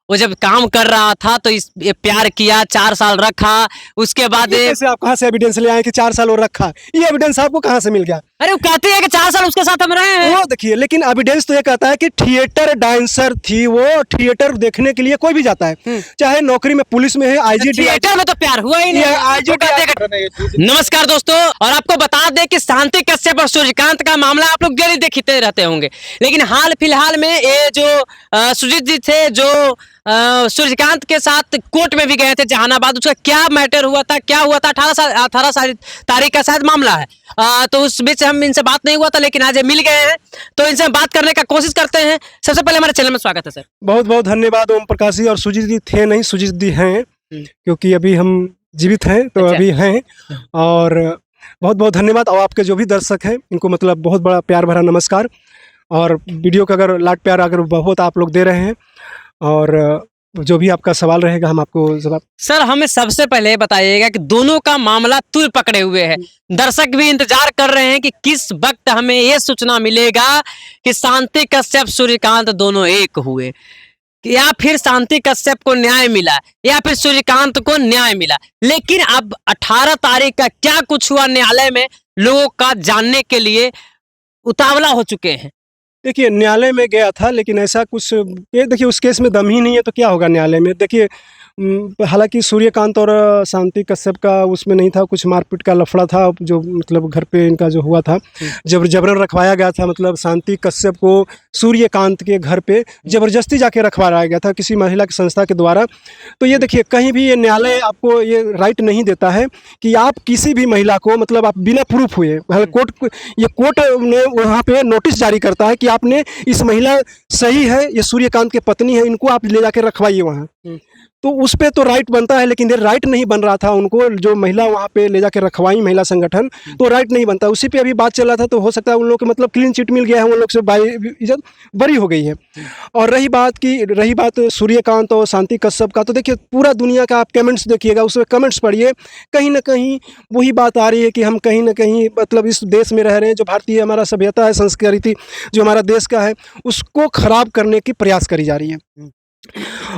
वो जब काम कर रहा था तो ये प्यार किया, 4 साल रखा, उसके बाद कैसे आप कहाँ से एविडेंस ले आए कि 4 साल और रखा? ये एविडेंस आपको कहाँ से मिल गया? अरे वो कहते हैं कि 4 साल उसके साथ हम रहे हैं। वो देखिए, लेकिन एविडेंस तो ये कहता है कि थिएटर डांसर थी वो, थिएटर देखने के लिए कोई भी जाता है, चाहे नौकरी में पुलिस में है, आईजी थिएटर में तो प्यार हुआ ही नहीं। नमस्कार दोस्तों, और आपको बता दें कि शांति कश्यप और सूर्यकांत का मामला आप लोग डेली देखते रहते होंगे, लेकिन हाल फिलहाल में ये जो सुजीत जी थे जो सूर्यकांत के साथ कोर्ट में भी गए थे जहानाबाद, उसका क्या मैटर हुआ था, क्या हुआ था, 18 तारीख का शायद मामला है। तो उस बीच हम इनसे बात नहीं हुआ था, लेकिन आज ये मिल गए हैं तो इनसे बात करने का कोशिश करते हैं। सबसे पहले हमारे चैनल में स्वागत है सर। बहुत बहुत धन्यवाद ओम प्रकाश जी। और सुजीत जी थे नहीं, सुजीत जी हैं, क्योंकि अभी हम जीवित हैं तो अच्छा। अभी हैं। और बहुत बहुत धन्यवाद। और आपके जो भी दर्शक हैं इनको मतलब बहुत बड़ा प्यार भरा नमस्कार। और वीडियो का अगर लाड प्यार अगर बहुत आप लोग दे रहे हैं, और जो भी आपका सवाल रहेगा हम आपको जवाब। सर हमें सबसे पहले बताइएगा कि दोनों का मामला तुल पकड़े हुए है, दर्शक भी इंतजार कर रहे हैं कि किस वक्त हमें ये सूचना मिलेगा कि शांति कश्यप सूर्यकांत दोनों एक हुए, या फिर शांति कश्यप को न्याय मिला या फिर सूर्यकांत को न्याय मिला। लेकिन अब 18 तारीख का क्या कुछ हुआ न्यायालय में, लोगों का जानने के लिए उतावला हो चुके हैं। देखिए, न्यायालय में गया था, लेकिन ऐसा कुछ ये देखिए उस केस में दम ही नहीं है तो क्या होगा न्यायालय में। देखिए हालांकि सूर्यकांत और शांति कश्यप का उसमें नहीं था, कुछ मारपीट का लफड़ा था जो मतलब घर पे इनका जो हुआ था, जबरन रखवाया गया था। मतलब शांति कश्यप को सूर्यकांत के घर पे जबरदस्ती जाके रखवाया गया था किसी महिला की संस्था के द्वारा। तो ये देखिए, कहीं भी ये न्यायालय आपको ये राइट नहीं देता है कि आप किसी भी महिला को मतलब आप बिना प्रूफ हुए, कोर्ट ने वहाँ पे नोटिस जारी करता है कि आपने इस महिला सही है, ये सूर्यकांत की पत्नी है, इनको आप ले जाके रखवाइए वहाँ। तो उस पे तो राइट बनता है, लेकिन ये राइट नहीं बन रहा था उनको, जो महिला वहाँ पे ले जाके रखवाई महिला संगठन, तो राइट नहीं बनता। उसी पे अभी बात चल रहा था, तो हो सकता है उन लोग को मतलब क्लीन चिट मिल गया है, उन लोग से इज्जत बरी हो गई है। और रही बात सूर्यकांत और शांति कश्यप का, तो देखिए पूरा दुनिया का आप कमेंट्स देखिएगा, उसमें कमेंट्स पढ़िए, कहीं ना कहीं वही बात आ रही है कि हम कहीं ना कहीं मतलब इस देश में रह रहे हैं, जो भारतीय हमारा सभ्यता है, संस्कृति जो हमारा देश का है, उसको खराब करने की प्रयास करी जा रही है।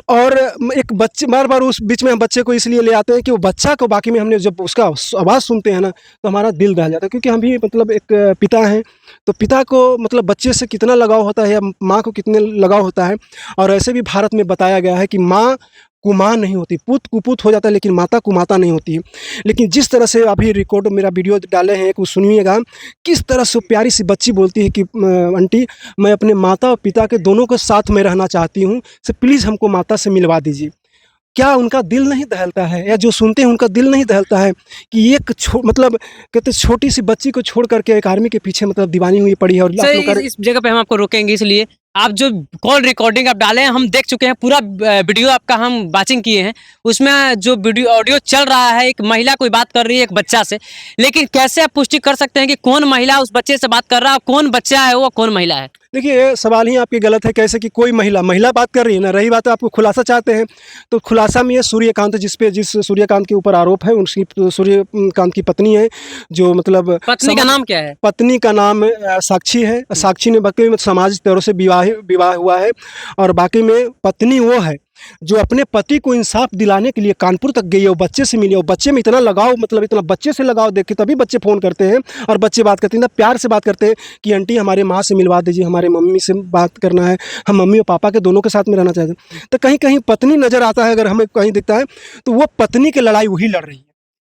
और एक बच्चे बार उस बीच में हम बच्चे को इसलिए ले आते हैं कि वो बच्चा को, बाकी में हमने जब उसका आवाज़ सुनते हैं ना तो हमारा दिल दहल जाता है, क्योंकि हम भी मतलब एक पिता हैं, तो पिता को मतलब बच्चे से कितना लगाव होता है या माँ को कितने लगाव होता है। और ऐसे भी भारत में बताया गया है कि माँ कुमाँ नहीं होती, पुत कुपुत हो जाता है, लेकिन माता कुमाता नहीं होती है। लेकिन जिस तरह से अभी रिकॉर्ड मेरा वीडियो डाले हैं, एक सुनिएगा, किस तरह से प्यारी सी बच्ची बोलती है कि आंटी मैं अपने माता और पिता के दोनों के साथ में रहना चाहती हूँ, से प्लीज़ हमको माता से मिलवा दीजिए। क्या उनका दिल नहीं दहलता है, या जो सुनते हैं उनका दिल नहीं दहलता है कि एक मतलब कहते छोटी सी बच्ची को छोड़ करके एक आर्मी के पीछे मतलब दीवानी हुई पड़ी है। और इस जगह पे हम आपको रोकेंगे, इसलिए आप जो कॉल रिकॉर्डिंग आप डाले हैं हम देख चुके हैं, पूरा वीडियो आपका हम वाचिंग किए हैं, उसमें जो वीडियो ऑडियो चल रहा है, एक महिला कोई बात कर रही है एक बच्चा से, लेकिन कैसे आप पुष्टि कर सकते हैं कि कौन महिला उस बच्चे से बात कर रहा है, कौन बच्चा है वो, कौन महिला है? देखिए सवाल ही आपके गलत है, कैसे कि कोई महिला बात कर रही है ना। रही बात आपको खुलासा चाहते हैं, तो खुलासा में ये सूर्यकांत जिस सूर्यकांत के ऊपर आरोप है, उसकी सूर्यकांत की पत्नी है, जो मतलब पत्नी का नाम क्या है? पत्नी का नाम साक्षी है। साक्षी ने बाकी में समाज तरह से विवाह हुआ है, और बाकी में पत्नी वो है जो अपने पति को इंसाफ दिलाने के लिए कानपुर तक गई है, वो बच्चे से मिली, और बच्चे में इतना लगाव, मतलब इतना बच्चे से लगाव देख के तभी बच्चे फ़ोन करते हैं, और बच्चे बात करते हैं ना, प्यार से बात करते हैं कि आंटी हमारे माँ से मिलवा दीजिए, हमारे मम्मी से बात करना है, हम मम्मी और पापा के दोनों के साथ में रहना चाहते हैं। तो कहीं कहीं पत्नी नज़र आता है, अगर हमें कहीं दिखता है तो वो पत्नी की लड़ाई वही लड़ रही है।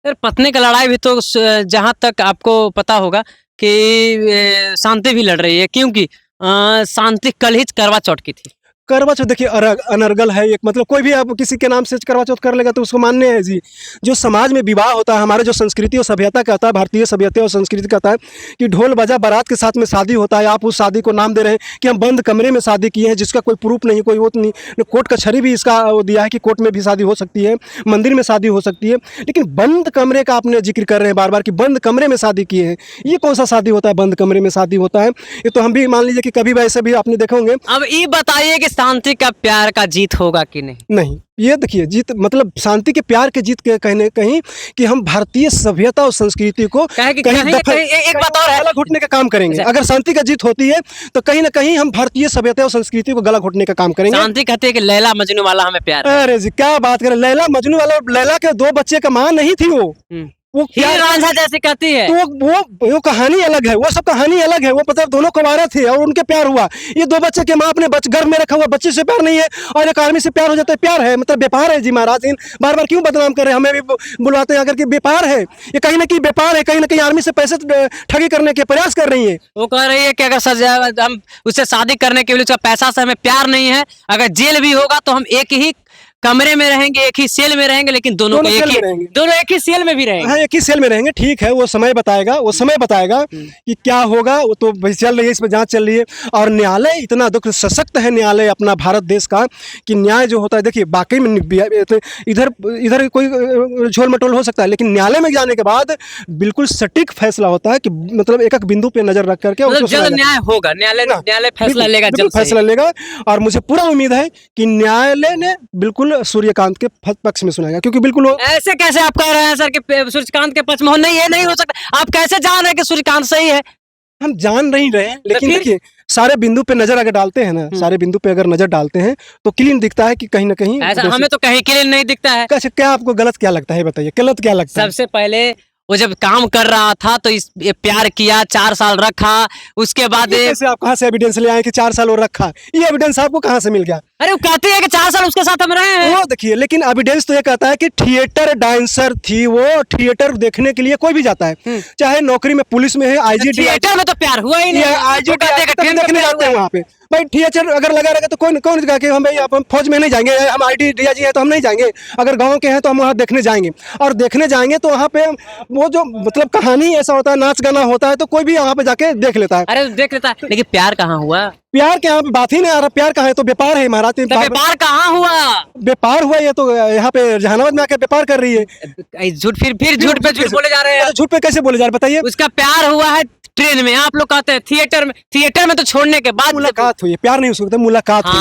सर पत्नी की लड़ाई भी तो जहाँ तक आपको पता होगा कि शांति भी लड़ रही है, क्योंकि शांति कल ही करवा चौथ की थी। करवा चौथ देखिए अनर्गल है एक, मतलब कोई भी आप किसी के नाम से करवा चौथ कर लेगा तो उसको मानने है जी। जो समाज में विवाह होता है, हमारे जो संस्कृति और सभ्यता कहता है, भारतीय सभ्यता और संस्कृति कहता है कि ढोल बजा बारात के साथ में शादी होता है। आप उस शादी को नाम दे रहे हैं कि हम बंद कमरे में शादी किए हैं, जिसका कोई प्रूफ नहीं, कोई वो नहीं। कोर्ट कचहरी भी इसका वो दिया है कि कोर्ट में भी शादी हो सकती है, मंदिर में शादी हो सकती है, लेकिन बंद कमरे का आपने जिक्र कर रहे हैं बार बार कि बंद कमरे में शादी किए हैं। ये कौन सा शादी होता है, बंद कमरे में शादी होता है? ये तो हम भी मान लीजिए कि कभी वैसे भी आपने देखे होंगे। अब ये बताइए कि शांति का प्यार का जीत होगा कि नहीं? नहीं, ये देखिए जीत मतलब शांति के प्यार के जीत के कहने कहीं कि हम भारतीय सभ्यता और संस्कृति को कहीं एक बात और है, गला घोटने का काम करेंगे। अगर शांति का जीत होती है तो कहीं ना कहीं हम भारतीय सभ्यता और संस्कृति को गला घोटने का काम करेंगे। शांति कहते हैं कि लैला मजनू वाला हमें प्यार है। अरे जी क्या बात करें, लैला मजनू वाला, लैला के 2 बच्चे का माँ नहीं थी वो हीर रांझा जैसे कहती है। तो वो कहानी अलग है, वो सब कहानी अलग है। वो मतलब दोनों कुंवारे थे और उनके प्यार हुआ। ये 2 बच्चे के माँ अपने गर्भ में रखा हुआ बच्चे से प्यार नहीं है और एक आदमी से प्यार हो जाता है। प्यार है मतलब व्यापार है जी महाराज। इन बार बार क्यों बदनाम कर रहे हैं, हमें भी बुलवाते हैं अगर कि व्यापार है। ये कहीं ना कहीं व्यापार है, कहीं ना कहीं आर्मी से पैसे ठगी करने के प्रयास कर रही है। वो कह रही है कि अगर सजा हम उससे शादी करने के लिए उसका पैसा से हमें प्यार नहीं है, अगर जेल भी होगा तो हम एक ही कमरे में रहेंगे, एक ही सेल में रहेंगे, लेकिन दोनों एक ही सेल में भी रहेंगे। हाँ, एक ही सेल में रहेंगे। ठीक है, वो समय बताएगा, वो समय बताएगा कि क्या होगा। वो तो चल रही है, इसमें जांच चल रही है और न्यायालय इतना दुख सशक्त है न्यायालय अपना भारत देश का कि न्याय जो होता है देखिए वाकई में इधर कोई झोल मटोल हो सकता है, लेकिन न्यायालय में जाने के बाद बिल्कुल सटीक फैसला होता है कि मतलब एक बिंदु पे नजर रख करके जल्द न्याय होगा। न्यायालय फैसला लेगा, जल्द फैसला लेगा और मुझे पूरा उम्मीद है कि न्यायालय ने बिल्कुल सूर्यकांत के पक्ष में सुनाएगा, क्योंकि बिल्कुल ऐसे कैसे आप कह रहे हैं सर कि सूर्यकांत के पक्ष में हो? नहीं, ये नहीं हो सकता। आप कैसे जान रहे हैं कि सूर्यकांत सही है? हम जान नहीं रहे हैं, लेकिन देखिए सारे बिंदु पे नजर अगर डालते हैं ना, सारे बिंदु पे अगर नजर डालते हैं तो क्लीन दिखता है कि कहीं ना कहीं ऐसा हमें तो कहीं क्लीन नहीं दिखता है। कैसे, क्या आपको गलत क्या लगता है बताइए, गलत क्या लगता है? सबसे पहले वो जब काम कर रहा था तो ये प्यार किया, 4 साल रखा, उसके बाद कैसे आप कहाँ से एविडेंस ले आए कि 4 साल और रखा? ये एविडेंस आपको कहाँ से मिल गया? अरे वो कहती है कि 4 साल उसके साथ हम रहे हैं। वो देखिए, लेकिन एविडेंस तो ये कहता है कि थिएटर डांसर थी वो, थिएटर देखने के लिए कोई भी जाता है, चाहे नौकरी में पुलिस में है, आईजी थिएटर में तो प्यार हुआ ही नहीं, आईजी देखने जाते हैं वहाँ पे। भाई थिएटर अगर लगा रहेगा तो कौन जाके हम भाई हम फौज में नहीं जाएंगे, हम आईडी डीआईजी है तो हम नहीं जाएंगे। अगर गांव के हैं तो हम वहाँ देखने जाएंगे, और देखने जाएंगे तो वहाँ पे वो जो मतलब कहानी ऐसा होता है, नाच गाना होता है, तो कोई भी वहाँ पे जाके देख लेता है। अरे देख लेता है, लेकिन प्यार कहाँ हुआ? प्यार के यहाँ पे बात ही नहीं आ रहा। प्यार कहाँ है? तो व्यापार है महाराज। व्यापार कहाँ हुआ? व्यापार हुआ, ये तो यहाँ पे जहानाबाद में आके व्यापार कर रही है। झूठ, फिर झूठ पे झूठ बोले जा रहे हैं। झूठ पे कैसे बोले जा रहे बताइए? उसका प्यार हुआ है ट्रेन में, आप लोग कहते हैं थिएटर में तो छोड़ने के बाद मुलाकात हुई है, प्यार नहीं हो सकता, मुलाकात हुई।